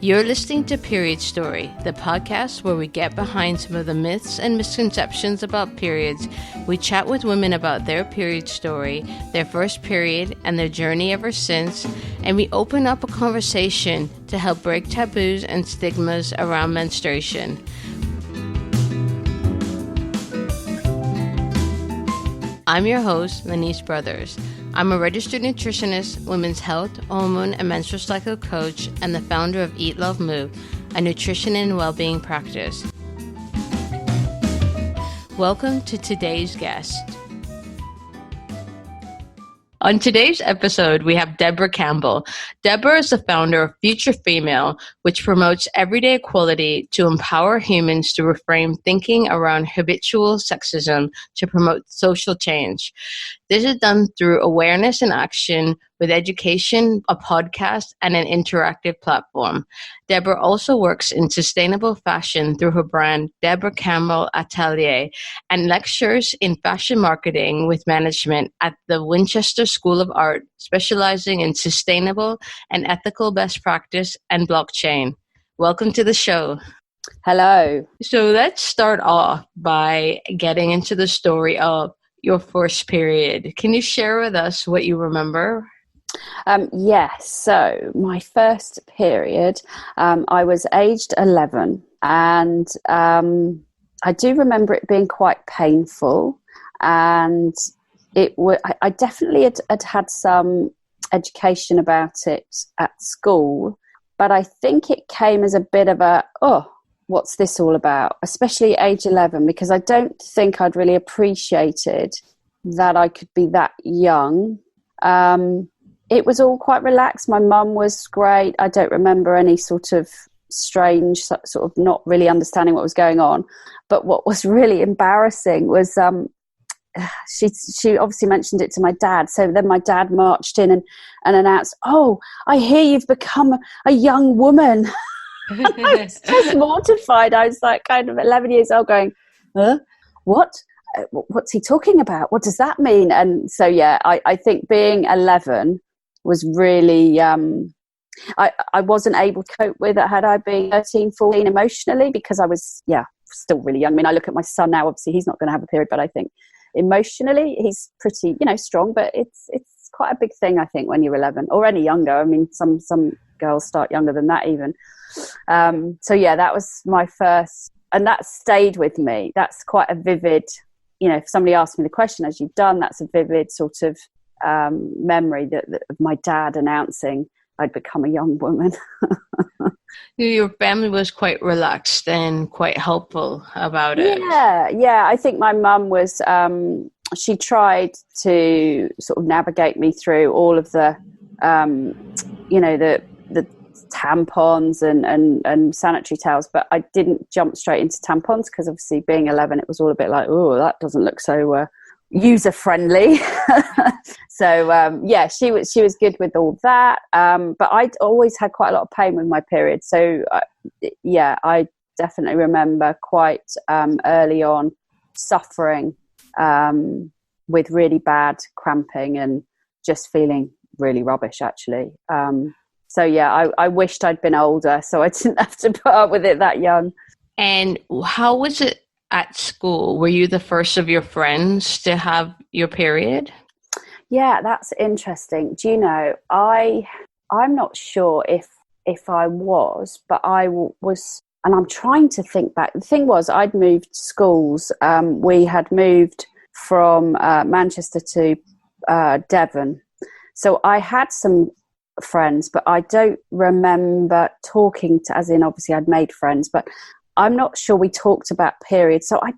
You're listening to Period Story, the podcast where we get behind some of the myths and misconceptions about periods. We chat with women about their period story, their first period, and their journey ever since, and we open up a conversation to help break taboos and stigmas around menstruation. I'm your host, Lanice Brothers. I'm a registered nutritionist, women's health, hormone, and menstrual cycle coach, and the founder of Eat, Love, Move, a nutrition and well-being practice. Welcome to today's guest. On today's episode, we have Deborah Campbell. Deborah is the founder of Future Fe+Male, which promotes everyday equality to empower humans to reframe thinking around habitual sexism to promote social change. This is done through awareness and action with education, a podcast, and an interactive platform. Deborah also works in sustainable fashion through her brand, Deborah Campbell Atelier, and lectures in fashion marketing with management at the Winchester School of Art, specializing in sustainable and ethical best practice and blockchain. Welcome to the show. Hello. So let's start off by getting into the story of your first period. Can you share with us what you remember? Yes. So my first period, I was aged 11, and I do remember it being quite painful, and I definitely had some education about it at school, but I think it came as a bit of a, what's this all about? Especially at age 11, because I don't think I'd really appreciated that I could be that young. It was all quite relaxed. My mum was great. I don't remember any sort of strange, sort of not really understanding what was going on. But what was really embarrassing was she obviously mentioned it to my dad. So then my dad marched in and announced, "Oh, I hear you've become a young woman." I was just mortified. I was like kind of 11 years old going, "Huh? What? What's he talking about? What does that mean?" And so, yeah, I think being 11 was really, I wasn't able to cope with it had I been 13, 14 emotionally, because I was, still really young. I mean, I look at my son now, obviously he's not going to have a period, but I think emotionally he's pretty, strong, but it's quite a big thing, I think, when you're 11 or any younger. I mean, some girls start younger than that even. So yeah, that was my first, and that stayed with me. That's quite a vivid, if somebody asked me the question, as you've done, that's a vivid sort of memory that of my dad announcing I'd become a young woman. Your family was quite relaxed and quite helpful about it. Yeah. I think my mum was, she tried to sort of navigate me through all of the, the tampons and sanitary towels, but I didn't jump straight into tampons because obviously being 11, it was all a bit like, oh, that doesn't look so user friendly. So she was good with all that, but I'd always had quite a lot of pain with my period. So I definitely remember quite early on suffering with really bad cramping and just feeling really rubbish, actually. So yeah, I wished I'd been older so I didn't have to put up with it that young. And how was it at school? Were you the first of your friends to have your period? Yeah, that's interesting. Do you know, I'm not sure if I was, but I was, and I'm trying to think back. The thing was, I'd moved schools. We had moved from Manchester to Devon. So I had some friends, but I don't remember talking to, as in obviously I'd made friends, but I'm not sure we talked about periods. So I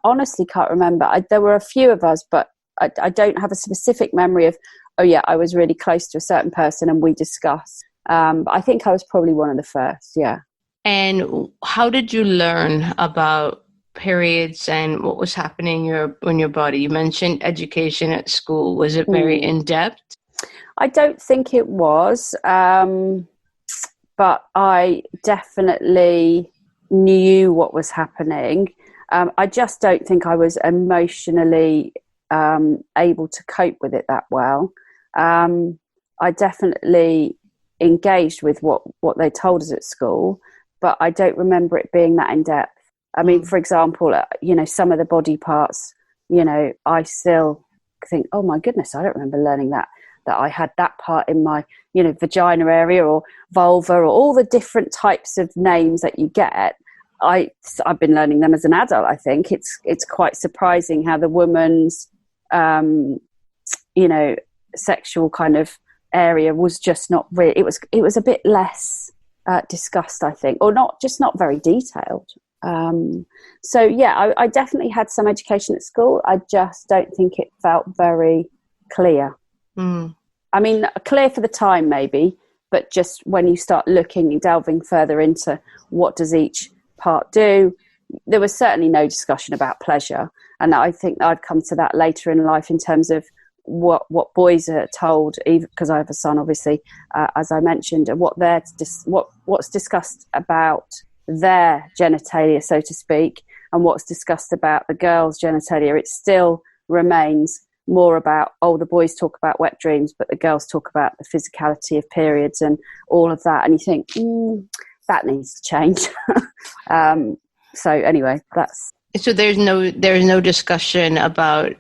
honestly can't remember. There were a few of us, but I don't have a specific memory of, I was really close to a certain person and we discussed. But I think I was probably one of the first, yeah. And how did you learn about periods and what was happening in your body? You mentioned education at school. Was it very in-depth? I don't think it was, but I definitely knew what was happening. I just don't think I was emotionally able to cope with it that well. I definitely engaged with what they told us at school, but I don't remember it being that in depth. I mean, for example, some of the body parts, I still think, oh my goodness, I don't remember learning that I had that part in my, vagina area or vulva or all the different types of names that you get. I've been learning them as an adult. I think it's quite surprising how the woman's, sexual kind of area was just not really. It was a bit less discussed, I think, or not very detailed. So yeah, I definitely had some education at school. I just don't think it felt very clear. I mean, clear for the time maybe, but just when you start looking and delving further into what does each part do, there was certainly no discussion about pleasure. And I think I'd come to that later in life in terms of what boys are told, even because I have a son, obviously, as I mentioned, and what's discussed about their genitalia, so to speak, and what's discussed about the girls' genitalia. It still remains more about, the boys talk about wet dreams, but the girls talk about the physicality of periods and all of that. And you think, that needs to change. So anyway, that's... So there's no discussion about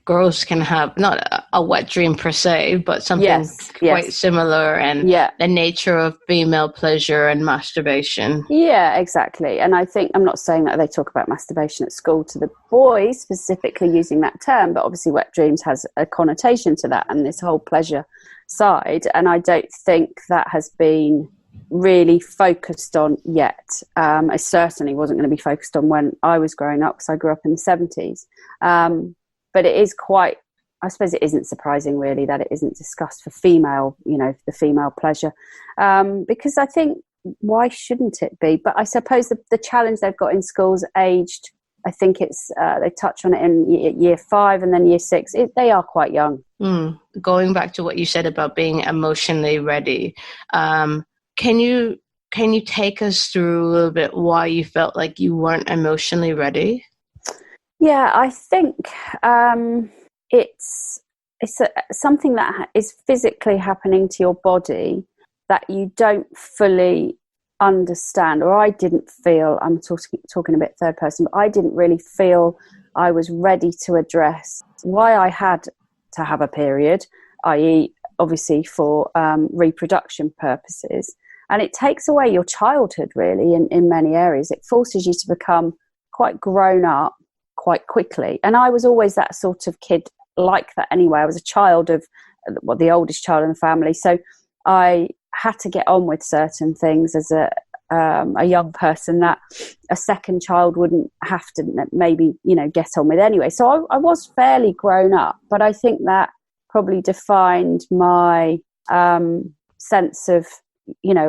girls can have not a wet dream per se, but something quite similar, and the nature of female pleasure and masturbation. Yeah, exactly. And I think, I'm not saying that they talk about masturbation at school to the boys specifically using that term, but obviously wet dreams has a connotation to that and this whole pleasure side. And I don't think that has been really focused on yet. It certainly wasn't going to be focused on when I was growing up, because I grew up in the 70s. But it is quite, I suppose it isn't surprising really that it isn't discussed for female, the female pleasure. Because I think, why shouldn't it be? But I suppose the challenge they've got in schools aged, I think it's, they touch on it in year 5 and then year 6. They are quite young. Going back to what you said about being emotionally ready, Can you take us through a little bit why you felt like you weren't emotionally ready? Yeah, I think it's something that is physically happening to your body that you don't fully understand, or I didn't feel, I'm talking a bit third person, but I didn't really feel I was ready to address why I had to have a period, i.e. obviously for reproduction purposes. And it takes away your childhood, really, in many areas. It forces you to become quite grown up quite quickly. And I was always that sort of kid like that anyway. I was a child of, the oldest child in the family. So I had to get on with certain things as a young person that a second child wouldn't have to maybe, get on with anyway. So I was fairly grown up. But I think that probably defined my sense of,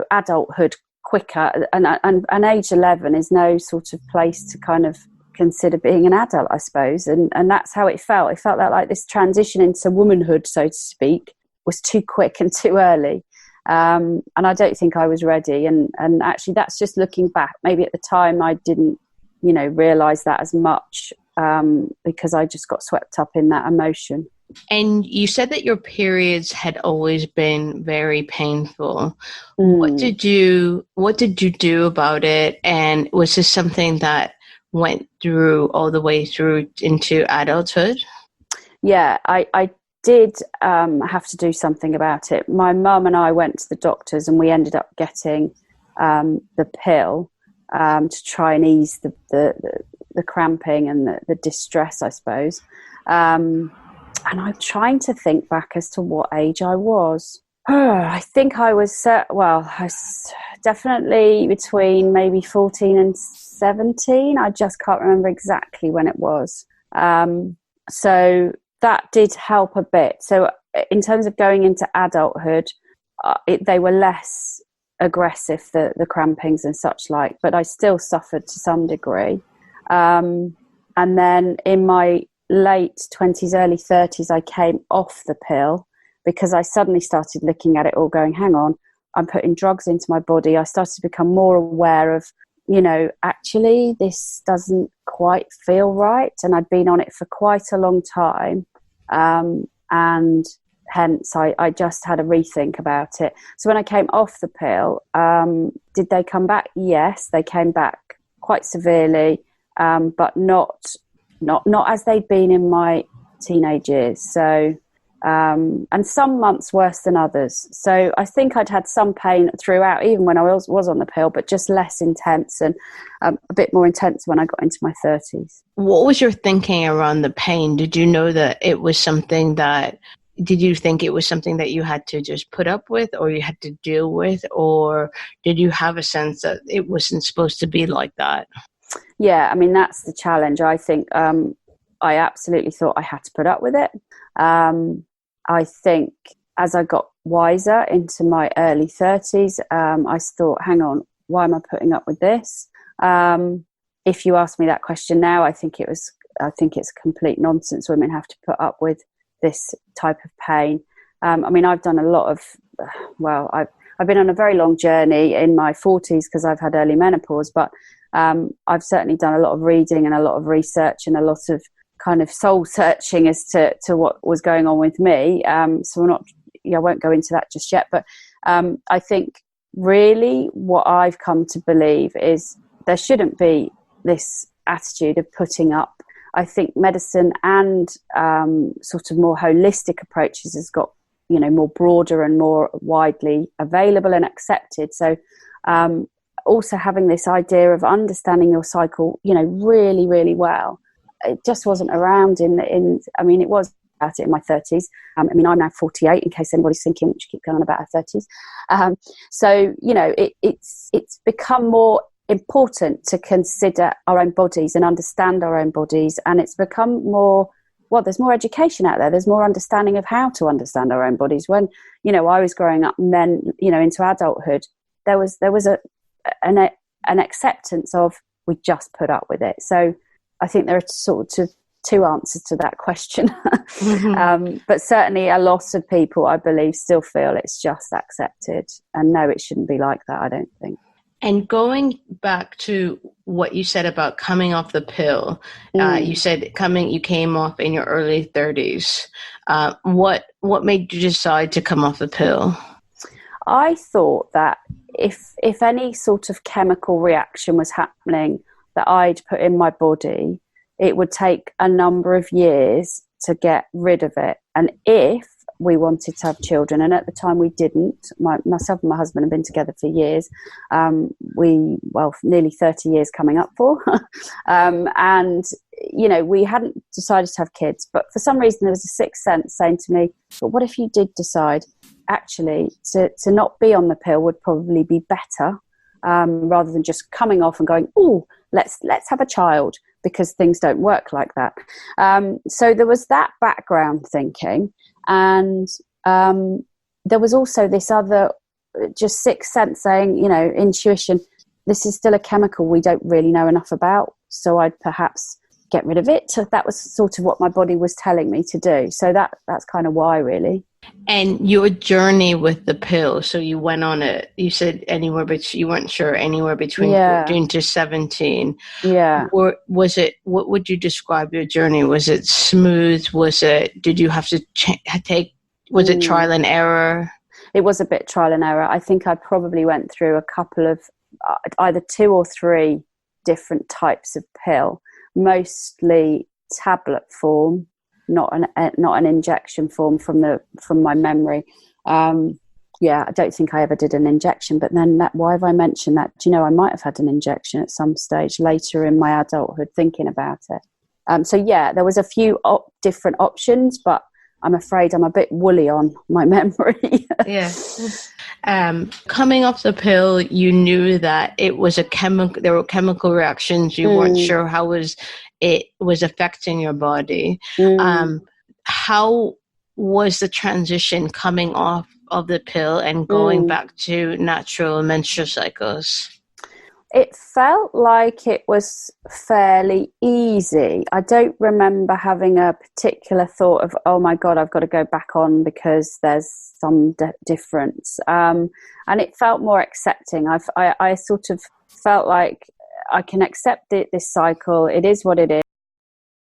adulthood quicker, and age 11 is no sort of place to kind of consider being an adult, I suppose, and that's how it felt. It felt like this transition into womanhood, so to speak, was too quick and too early, and I don't think I was ready, and actually that's just looking back. Maybe at the time I didn't realise that as much, because I just got swept up in that emotion. And you said that your periods had always been very painful. What did you do about it? And was this something that went through all the way through into adulthood? Yeah, I did have to do something about it. My mum and I went to the doctors, and we ended up getting the pill to try and ease the cramping and the distress, I suppose. And I'm trying to think back as to what age I was. I think I was, I was definitely between maybe 14 and 17. I just can't remember exactly when it was. So that did help a bit. So in terms of going into adulthood, they were less aggressive, the crampings and such like, but I still suffered to some degree. And then in my late 20s, early 30s, I came off the pill because I suddenly started looking at it all going, hang on, I'm putting drugs into my body. I started to become more aware of, actually this doesn't quite feel right. And I'd been on it for quite a long time. And hence I just had a rethink about it. So when I came off the pill, did they come back? Yes, they came back quite severely, but not as they'd been in my teenage years. So and some months worse than others. So I think I'd had some pain throughout, even when I was on the pill, but just less intense, and a bit more intense when I got into my 30s. What was your thinking around the pain? Did you know that it was something that, did you think it was something that you had to just put up with, or you had to deal with, or did you have a sense that it wasn't supposed to be like that? Yeah, I mean, that's the challenge. I think I absolutely thought I had to put up with it. I think as I got wiser into my early 30s, I thought, hang on, why am I putting up with this? If you ask me that question now, I think it's complete nonsense. Women have to put up with this type of pain. I mean, I've done a lot of, I've been on a very long journey in my 40s because I've had early menopause, but I've certainly done a lot of reading and a lot of research and a lot of kind of soul searching as to what was going on with me. So I won't go into that just yet, but I think really what I've come to believe is there shouldn't be this attitude of putting up. I think medicine and sort of more holistic approaches has got, more broader and more widely available and accepted. So also having this idea of understanding your cycle, really, really well, it just wasn't around it was about it in my 30s. I'm now 48, in case anybody's thinking, which keep going on about our 30s. So, it's become more important to consider our own bodies and understand our own bodies. And it's become more, there's more education out there. There's more understanding of how to understand our own bodies. When, I was growing up and then, into adulthood, there was an acceptance of, we just put up with it. So I think there are sort of two answers to that question. Mm-hmm. But certainly a lot of people, I believe, still feel it's just accepted. And no, it shouldn't be like that, I don't think. And going back to what you said about coming off the pill, you said you came off in your early 30s. What made you decide to come off the pill? I thought that if any sort of chemical reaction was happening that I'd put in my body, it would take a number of years to get rid of it. And if we wanted to have children, and at the time we didn't, myself and my husband have been together for years, nearly 30 years coming up for, and we hadn't decided to have kids, but for some reason there was a sixth sense saying to me, but what if you did decide actually to not be on the pill would probably be better, rather than just coming off and going, let's have a child, because things don't work like that. So there was that background thinking, and there was also this other just sixth sense saying, intuition, this is still a chemical we don't really know enough about, so I'd perhaps get rid of it. That was sort of what my body was telling me to do. So that's kind of why, really. And your journey with the pill, so you went on it, you said you weren't sure, anywhere between 14 to 17. Yeah. Or what would you describe your journey? Was it smooth? Did you have to was it trial and error? It was a bit trial and error. I think I probably went through a couple of either 2 or 3 different types of pill, mostly tablet form, not an injection form from my memory. I don't think I ever did an injection, but then why have I mentioned that? Do you know, I might have had an injection at some stage later in my adulthood thinking about it. There was a few different options, but I'm afraid I'm a bit woolly on my memory. Yeah. Coming off the pill, you knew that it was there were chemical reactions. You weren't sure how it was affecting your body. How was the transition coming off of the pill and going back to natural menstrual cycles? It felt like it was fairly easy. I don't remember having a particular thought of, oh my God, I've got to go back on because there's some difference. And it felt more accepting. I sort of felt like I can accept this cycle. It is what it is.